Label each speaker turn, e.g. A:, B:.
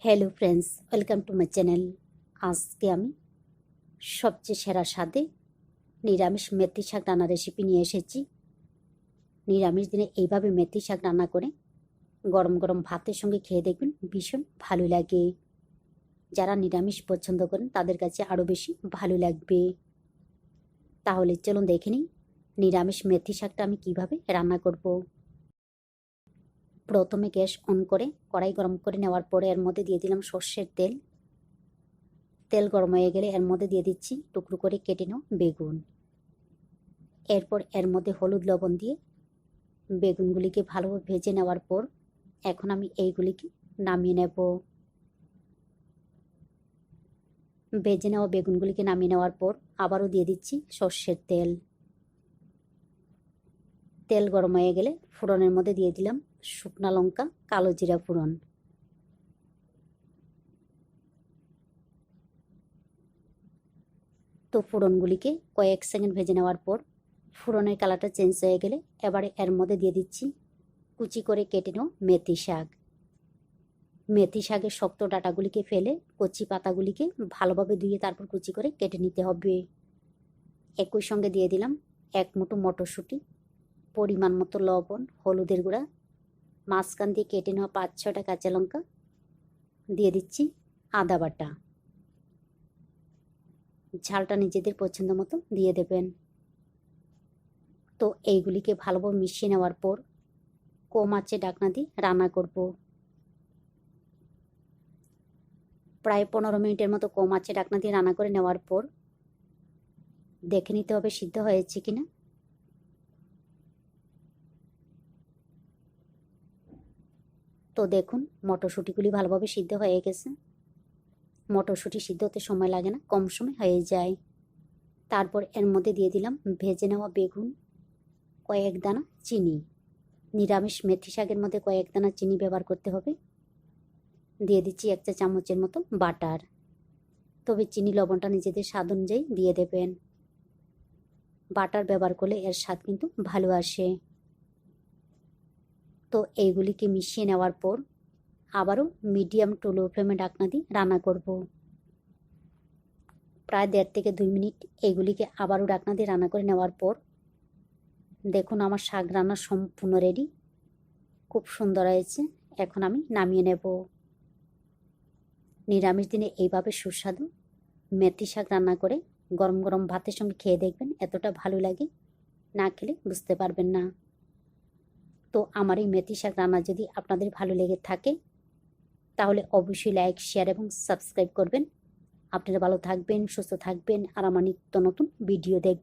A: Hello friends, welcome to my channel. আজকে আমি সবচেয়ে সেরা স্বাদে নিরামিষ মেথি শাক রান্নার রেসিপি নিয়ে এসেছি। নিরামিষ দিনে এইভাবে মেথি শাক রান্না করে গরম গরম ভাতের সঙ্গে খেয়ে দেখবেন, ভীষণ ভালো লাগে। যারা নিরামিষ পছন্দ করেন তাদের কাছে আরও বেশি ভালো লাগবে। তাহলে চলুন দেখে নিই নিরামিষ মেথি শাকটা আমি কিভাবে রান্না করব। প্রথমে গ্যাস অন করে কড়াই গরম করে নেওয়ার পরে এর মধ্যে দিয়ে দিলাম সর্ষের তেল। তেল গরম হয়ে গেলে এর মধ্যে দিয়ে দিচ্ছি টুকরো করে কেটে নেওয়া বেগুন। এরপর এর মধ্যে হলুদ লবণ দিয়ে বেগুনগুলিকে ভালোভাবে ভেজে নেওয়ার পর এখন আমি এইগুলিকে নামিয়ে নেব। ভেজে নেওয়া বেগুনগুলিকে নামিয়ে নেওয়ার পর আবারও দিয়ে দিচ্ছি সর্ষের তেল। তেল গরম হয়ে গেলে ফোড়নের মধ্যে দিয়ে দিলাম শুকনা লঙ্কা, কালো জিরা ফোড়ন। তো ফোড়নগুলিকে কয়েক সেকেন্ড ভেজে নেওয়ার পর ফোড়নের কালারটা চেঞ্জ হয়ে গেলে এবারে এর মধ্যে দিয়ে দিচ্ছি কুচি করে কেটে নেওয়া মেথি শাক। মেথি শাকের শক্ত ডাঁটাগুলিকে ফেলে কচি পাতাগুলিকে ভালোভাবে ধুয়ে তারপর কুচি করে কেটে নিতে হবে। একই সঙ্গে দিয়ে দিলাম এক মুঠো মটরশুঁটি, পরিমাণ মতো লবণ, হলুদের গুঁড়া, মাঝখান দিয়ে কেটে নেওয়া 5-6টা কাঁচা লঙ্কা, দিয়ে দিচ্ছি আদা বাটা। ঝালটা নিজেদের পছন্দ মতো দিয়ে দেবেন। তো এইগুলিকে ভালোভাবে মিশিয়ে নেওয়ার পর কম আঁচে ঢাকনা দিয়ে রান্না করব। প্রায় 15 মিনিটের মতো কম আঁচে ঢাকনা দিয়ে রান্না করে নেওয়ার পর দেখে নিতে হবে সিদ্ধ হয়েছে কিনা। তো দেখুন মটরশুঁটিগুলি ভালোভাবে সিদ্ধ হয়ে গেছে। মটরশুঁটি সিদ্ধ হতে সময় লাগে না, কম সময় হয়ে যায়। তারপর এর মধ্যে দিয়ে দিলাম ভেজে নেওয়া বেগুন, কয়েক দানা চিনি। নিরামিষ মেথি শাকের মধ্যে কয়েক দানা চিনি ব্যবহার করতে হবে। দিয়ে দিচ্ছি 1 চা চামচের মতো বাটার। তবে চিনি লবণটা নিজেদের স্বাদ অনুযায়ী দিয়ে দেবেন। বাটার ব্যবহার করলে এর স্বাদ কিন্তু ভালো আসে। তো এইগুলিকে মিশিয়ে নেওয়ার পর আবারও মিডিয়াম টু লো ফ্লেমে ঢাকনা দিয়ে রান্না করব। প্রায় 1.5 থেকে 2 মিনিট এইগুলিকে আবারও ঢাকনা দিয়ে রান্না করে নেওয়ার পর দেখুন আমার শাক রান্না সম্পূর্ণ রেডি। খুব সুন্দর হয়েছে। এখন আমি নামিয়ে নেব। নিরামিষ দিনে এইভাবে সুস্বাদু মেথি শাক রান্না করে গরম গরম ভাতের সঙ্গে খেয়ে দেখবেন, এতটা ভালো লাগে, না খেলে বুঝতে পারবেন না। তো আমার এই মেথি শাক রান্না যদি আপনাদের ভালো লেগে থাকে তাহলে অবশ্যই লাইক, শেয়ার এবং সাবস্ক্রাইব করবেন। আপনারা ভালো থাকবেন, সুস্থ থাকবেন আর আমার নিত্য নতুন ভিডিও দেখবেন।